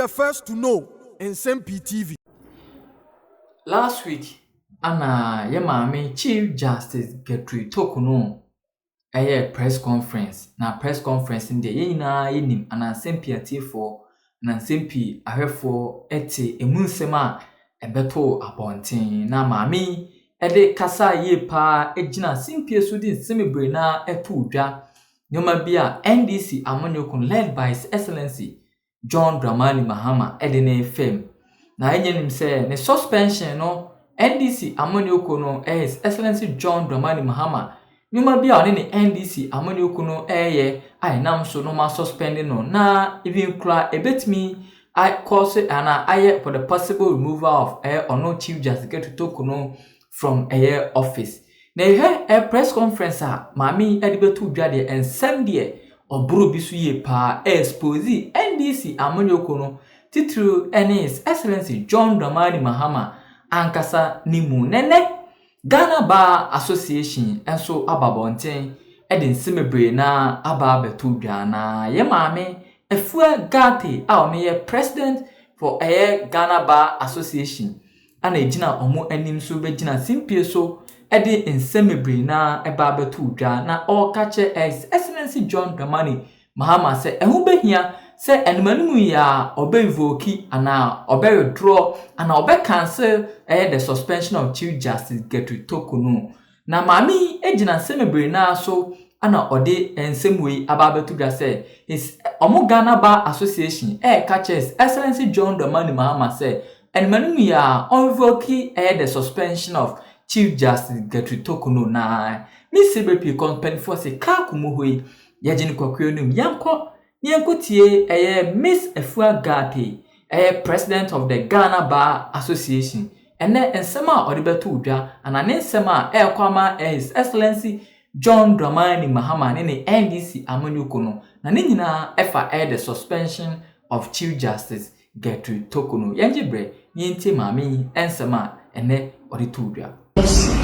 the first to know Nsem-Pii TV. Last week, Anna Yamami Chief Justice Torkonoo press conference. Na press conference in the yenim and Nsem-Pii for Nsem-Pii ahwefo ete emunsema ebeto abonten na mami ede kasa ye pa ejina Nsem-Pii so di nsemibre na eto udwa nyoma bia NDC amanyokun led by His Excellency John Dramani Mahama ede na FM na enyenim se ne suspension no NDC amanyokun no His Excellency John Dramani Mahama nyoma bia one ne NDC amanyokun no eye ai nam so no ma suspending no na even kra ebetimi I cause ana aye for the possible removal of or no Chief Justice Torkonoo from a office. Na a press conference mami edibetu dwade ensem de oburo bisu ye pa expose NDC amanyokun titru His Excellency John Dramani Mahama ankasa nimu nene Ghana Bar Association enso ababonten edin simebre na aba betu dwana ye mame efua gate ne ye president for Ghana Bar Association ana ejina omo anim so be gina Nsem-Pii so edi nsemebre na eba betu dwa na all kache His Excellency John Dramani Mahama se ehu behia se enmanum ya obevoki ana withdraw ana cancel the suspension of Chief Justice Torkonoo na mami ejina nsemebre na so ana ode ensemwe ababetu dwa se his Ghana Bar Association kache His Excellency John Dramani Mahama se enmanum ya onvoki the suspension of Chief Justice Torkonoo na mi sebepi company for se ka kumuhoi yagini kwakwonum Nyankotie Miss Efua Gate President of the Ghana Bar Association ene ensema odibetu udwa anane ensema kwama His Excellency John Dramani Mahama ne NDC amanyokun na ne nyina efa the suspension of Chief Justice Torkonoo yanjibre yenti mami ensema ene oditu udwa.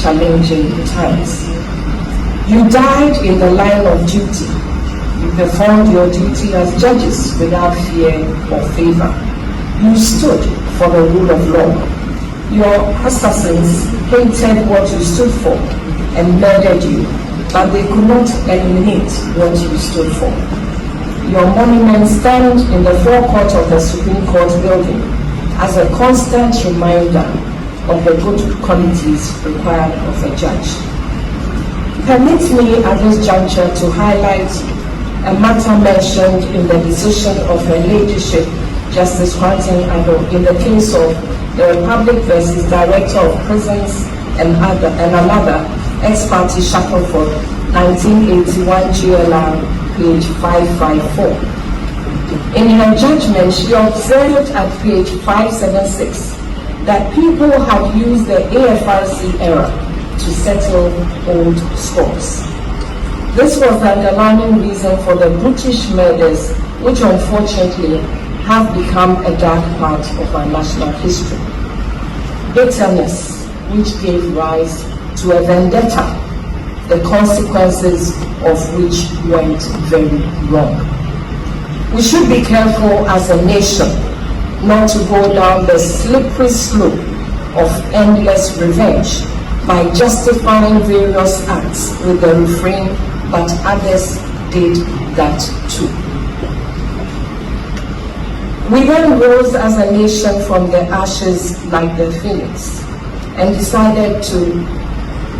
Challenging times. You died in the line of duty. You performed your duty as judges without fear or favor. You stood for the rule of law. Your assassins hated what you stood for and murdered you, but they could not eliminate what you stood for. Your monument stands in the forecourt of the Supreme Court building as a constant reminder of the good qualities required of a judge. Permit me at this juncture to highlight a matter mentioned in the decision of Her Ladyship Justice Quantin Ado in the case of the Republic versus Director of Prisons and another ex parte Shackleford 1981 GLR page 554. In her judgment, she observed at page 576 that people had used the AFRC era to settle old scores. This was the underlying reason for the British murders, which unfortunately have become a dark part of our national history. Bitterness, which gave rise to a vendetta, the consequences of which went very wrong. We should be careful as a nation not to go down the slippery slope of endless revenge by justifying various acts with the refrain but others did that too. We then rose as a nation from the ashes like the phoenix and decided to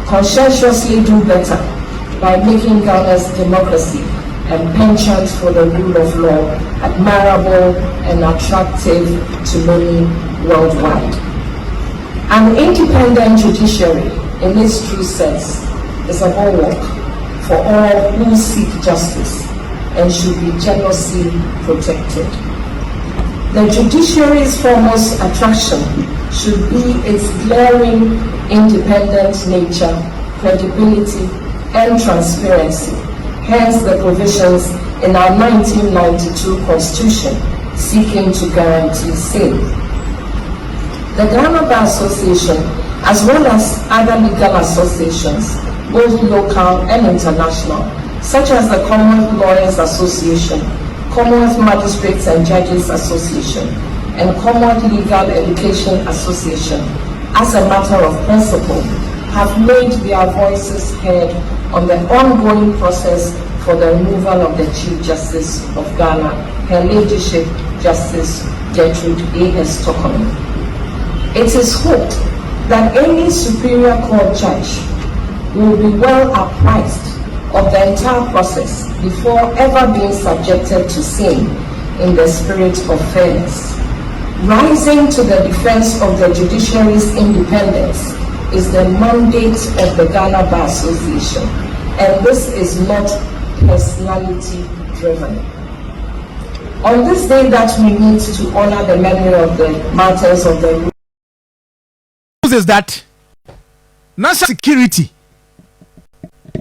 conscientiously do better by making Ghana's democracy and penchant for the rule of law admirable and attractive to many worldwide. An independent judiciary, in its true sense, is a bulwark for all who seek justice and should be jealously protected. The judiciary's foremost attraction should be its glaring independent nature, credibility, and transparency, hence the provisions in our 1992 Constitution seeking to guarantee same. The Ghana Bar Association, as well as other legal associations, both local and international, such as the Common Lawyers Association, Commonwealth Magistrates and Judges Association, and Commonwealth Legal Education Association, as a matter of principle, have made their voices heard on the ongoing process for the removal of the Chief Justice of Ghana, Her Ladyship Justice Gertrude A.S. Torkonoo. It is hoped that any Superior Court judge will be well apprised of the entire process before ever being subjected to sin in the spirit of fairness. Rising to the defense of the judiciary's independence is the mandate of the Ghana Bar Association, and this is not personality driven. On this day that we meet to honor the memory of the martyrs of the is that national security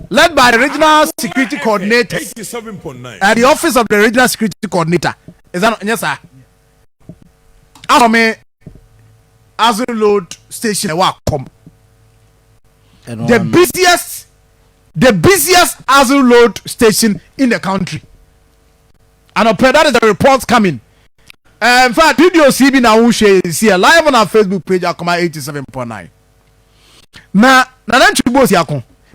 led by the regional security coordinator at the office of the regional security coordinator. Is that yes, sir? As a load station, the busiest Azul load station in the country. And that is the reports coming. In fact, video CB now see live on our Facebook page. I come 87.9. Now,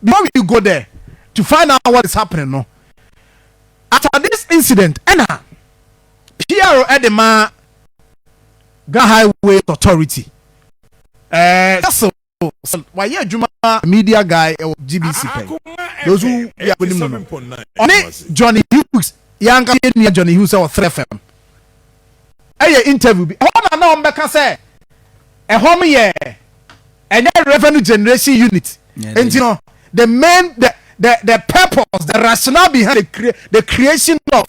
before you go there to find out what is happening, no. After this incident, PRO Edema Ghana Highway Authority. So why you Juma media guy or GBC? Those who are with him. On Johnny Hughes, young Johnny Hughes or 3FM. Interview. What I know, say a home year and revenue generation unit. And you know the main the purpose, the rationale behind the creation of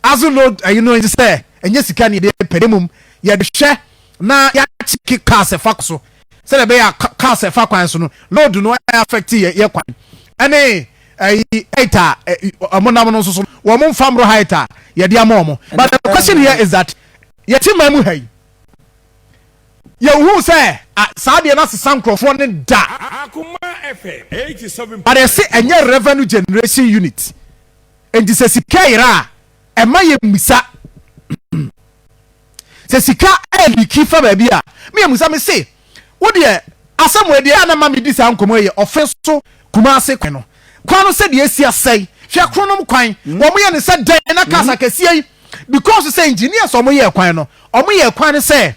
Azulod, you know, is there. And yes, you can need a pedimum. You share now. You kick cars a faxo. Say the bear cars a faxo. Lord, do not affect your quan. Any a monamono, woman family hater, your dear momo. But the question here is that your team memory. You who say Saudi and us some crowdfunding da. But I say and your revenue generation unit. And this is Kaira. And my misa. Se sika eli kifa baby a me amusa me say wo de asam we de ana ma me disa nkomo ye ofeso kumase kwan no se de esi asai hwe kronom kwan wo mo ye ne se dan na kasa kasie because say engineers o mo ye kwan no o mo ye kwan say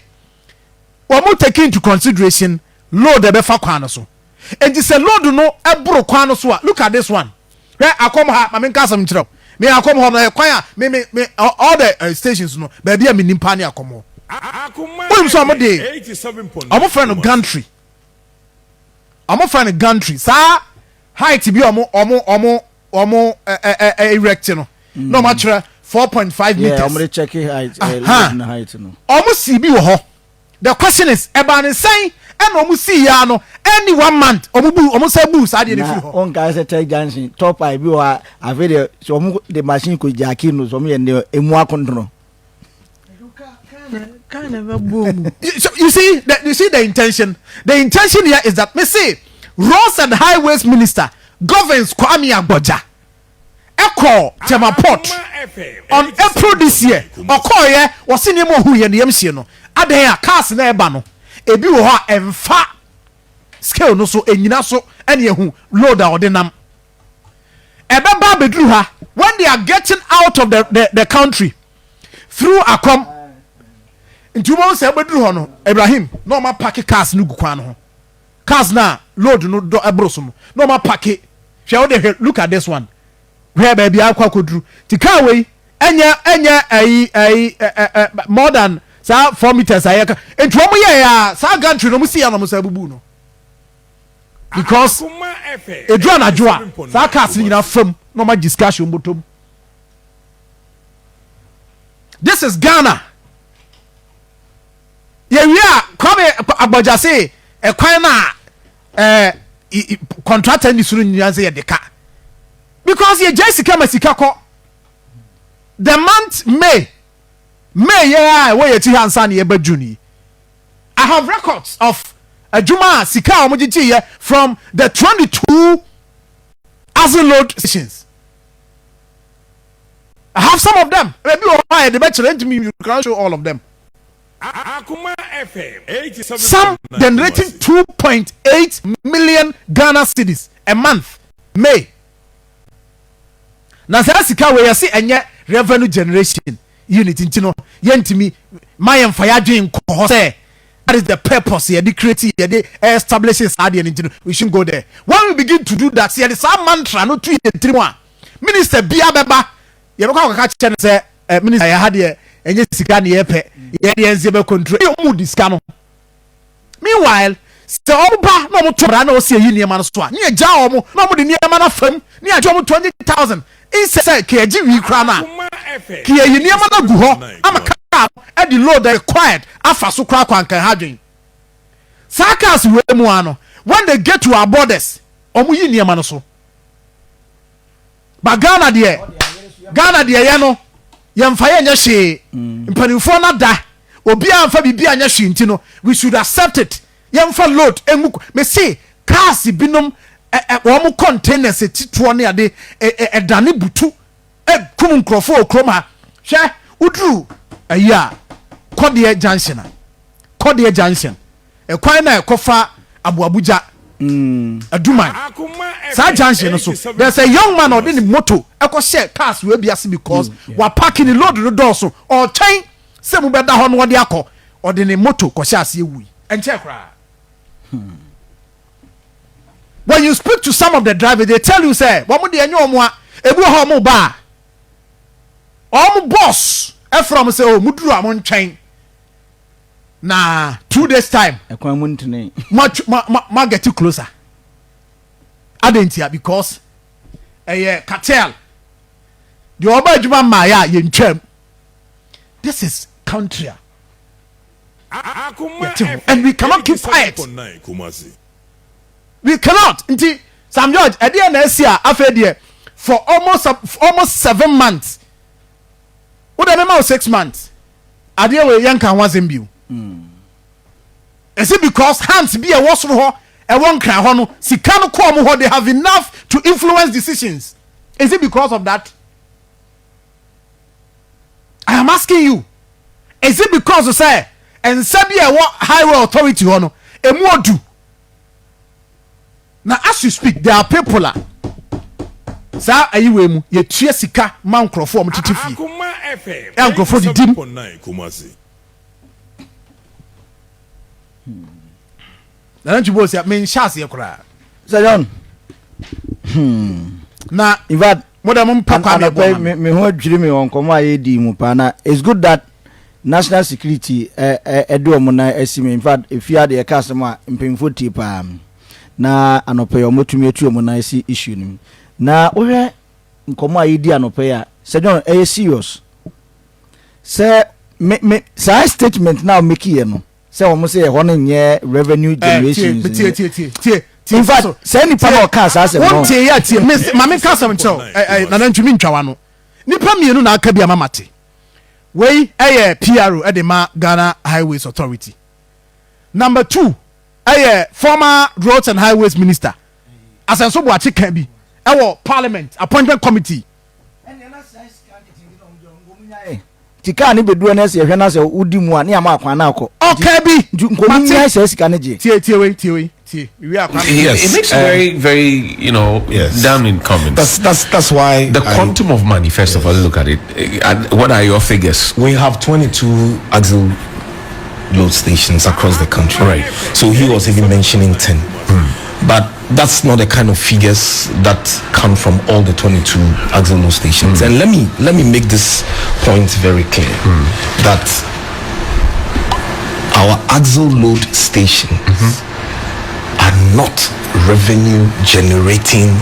wo mo take into consideration load e be fa kwan no so and this load no ebro kwan no so a look at this one where akom ha ma me kasa mkirem me akom ho no kwan a me all the stations no baby a me nimpa ne akom ho what is some day I'm friend gantry sa height bi omo erect no no match 4.5 meters yeah I'm checking height no omo si bi wo ho the question is eba ne say and omo si ya no any 1 month omo say boost ade ne fi ho on guys tell Johnson top I bi wa ave so omo the machine ko jackie no so omo ye ne emu akondro kind of a boom. You see the intention. The intention here is that me say Roads and Highways Minister governs Kwame Agboja. Echo Tema Port on April this year. Okoye was in him who ye MC no. Ade cars na eba no. Ebi wo ha emfa scale no so enyina so ene ehu load a odinam. Ebeba bedru ha when they are getting out of the country through Akom. Into one say bedru ho no Ibrahim no ma pack cars no gukwan no cars na load no do ebroso no ma pack hwe de look at this one where baby akwa kodru ti car we enya more than 4 meters ayaka into mo ye ya sa gantry no mo si ya no mo sa bubu no because edru anajoa sa cars ni na fam no ma discussion botom. This is Ghana. Yeah, we are come Agboja say e kwan na contractor ni suru nyan say de ka because ye Jessica masika ko the month May yeah where you ti hansa na ye baduni. I have records of Juma sika omujiji here from the 22 Azul load stations. I have some of them. Maybe why the better to me you can't show all of them. Some generating 2.8 million Ghana cedis a month. May. Now sika we see enye revenue generation unit intino yentimi my fire dream ko say that is the purpose here the creative here the establishes idea intino we should go there. When we begin to do that, here the some mantra no 2 3 1 minister bia beba ye be ka cha say minister ya had here enye sika na ye pe ye de enze be control mu diska no. Meanwhile se oba no mo tora na o se yi niam no so a ne ja o mo no mo de niam na fam ne ajo mo 20,000 inside ke agi wi kra na ke yi niam na gu ho amaka e di load required afa so kra kwan kan hadwen sakas we mu ano when they get to our borders omo yi niam no so ba Ghana de ye no yemfa ye nya hwe mpanimfo na da obi amfa bibia nya hwe ntino we should accept it yemfa load emu me say cars binom wo containers tituo ne ade dane butu kum nkrofo okroma hwe udru aya Kodie junction kwan na ekofa abuabuja Aduman sa junction so there's a young man or the moto eko share cars we biase because we parking the load the door so or chain se mu beda ho no wode akọ or the moto ko share ase ewu enche kra. When you speak to some of the drivers, they tell you say wo mu de enyo mo a ebu ho mo ba o mo boss e from say o muduru amon twen na 2 days time ekwan mu ntene ma get you closer adentia because cartel the oba adwuma ma ya ye ntwam. This is country and we cannot keep quiet. We cannot. Nti Sam George e dey na esi a afedie for almost 7 months. Wo dey me 6 months. Ade we yanka wanzem biu. Is it because hands be a was ho e won kran ho no sika no ko mo ho they have enough to influence decisions? Is it because of that? I am asking you. Is it because you say and sabi e what highway authority ho no emu odu? Now as you speak there are people sa ayiwe mu ye tue sika man krofo om titifi e krofo di dim na nti bo sia men chance ye kura Sir John na in fact modern papa me ho adwiri me won komo aye di mu pa na it's good that national security edo mo na asime in fact if you had a customer mpemfo ti pa na anope yo motumi atu mo na isi issue nim na ohwe nkomo aye di anope ya Sir John serious say me say statement now make here no say o mo say ho no nye revenue generation tie in fact say ni pa no cars as e won tie ya tie mama ka sam cho na ntumi ntwawa no nipa mienu na aka bia mamate we PRO e de ma Ghana Highways Authority. Number 2 former roads and highways minister asenso bo achi kan bi parliament appointment committee tika ni bedu na se hwe na se udi mu a ne ama akwan na akọ okay bi nkomi nya se sika ne je tie we are yes, it makes very damning comments. That's why the quantum of money. First of all, look at it. And what are your figures? We have 22 axle load stations across the country. Right. So he was even mentioning 10. But that's not the kind of figures that come from all the 22 axle load stations. And let me make this point very clear that our axle load stations are not revenue generating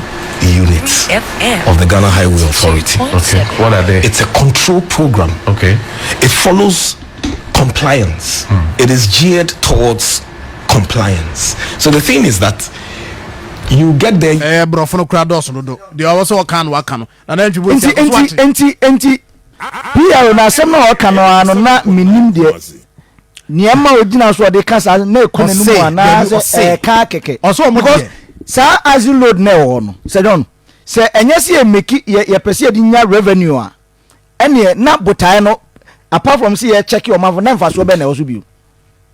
units of the Ghana Highway Authority. Okay. What are they? It's a control program. Okay. It follows compliance. It is geared towards compliance. So the thing is that you get there brofono krados no do they also can work no na na ntwi enti here na asem na work no ano na minim de niema odina so de kasa na ekone no mu ana ka keke also mo because sa as you load na wo no se don se enye se emeki ye pese de nya revenue a ene na botae no apart from say check your man for na mfa so be na wo so bi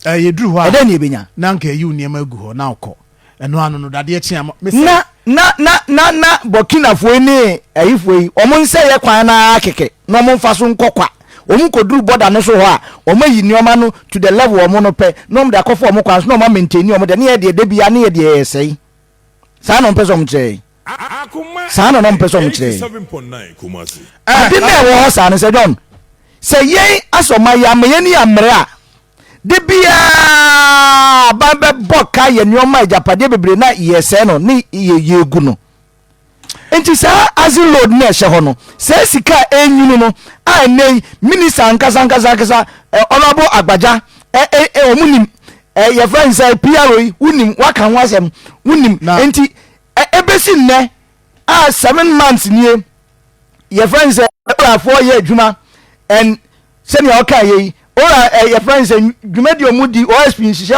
ye duru ho ede na ebenya na nka yi uniema agu ho na okọ eno anu no dade tia na Burkina fo ni ayifo yi omo nse ye kwan na keke na omo mfa so nkokwa omo koduru border no so ho a omo yi nioma no to the level omo no pe no omo da kofo omo kwan so no omo maintain omo de na de bia na de yesei sa no mpeso mo kire sa no mpeso mo kire 7.9 Kumasi ade na wo sa no se John se yen asoma ya me ni amre a de bia ba be boka ye nioma japade bebre na yesei no ni ye gu no enti sa azin load na ehye ho no se sika enyunu no a nei minister nkasa honorable agbaja omunim your friends say PRO unim waka ho asem unim enti ebesi nne 7 months nie your friends say 4 year adwuma and send your okay yi ora your friends say dwuma di omudi OSP nhihye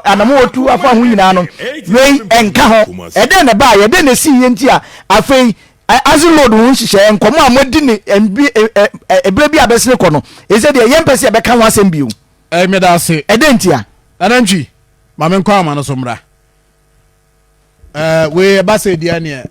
anamo otu afa ho nyina no wey enka ho ede ne ba ye de ne si ye nti a afei azin load ho nhihye enkomo amodi ne ebere bi abesene kɔ no ese de ye mpese be ka ho asem biu me da se ede nti a anantwi ma me nkwa ama no so mra we ba se dia ne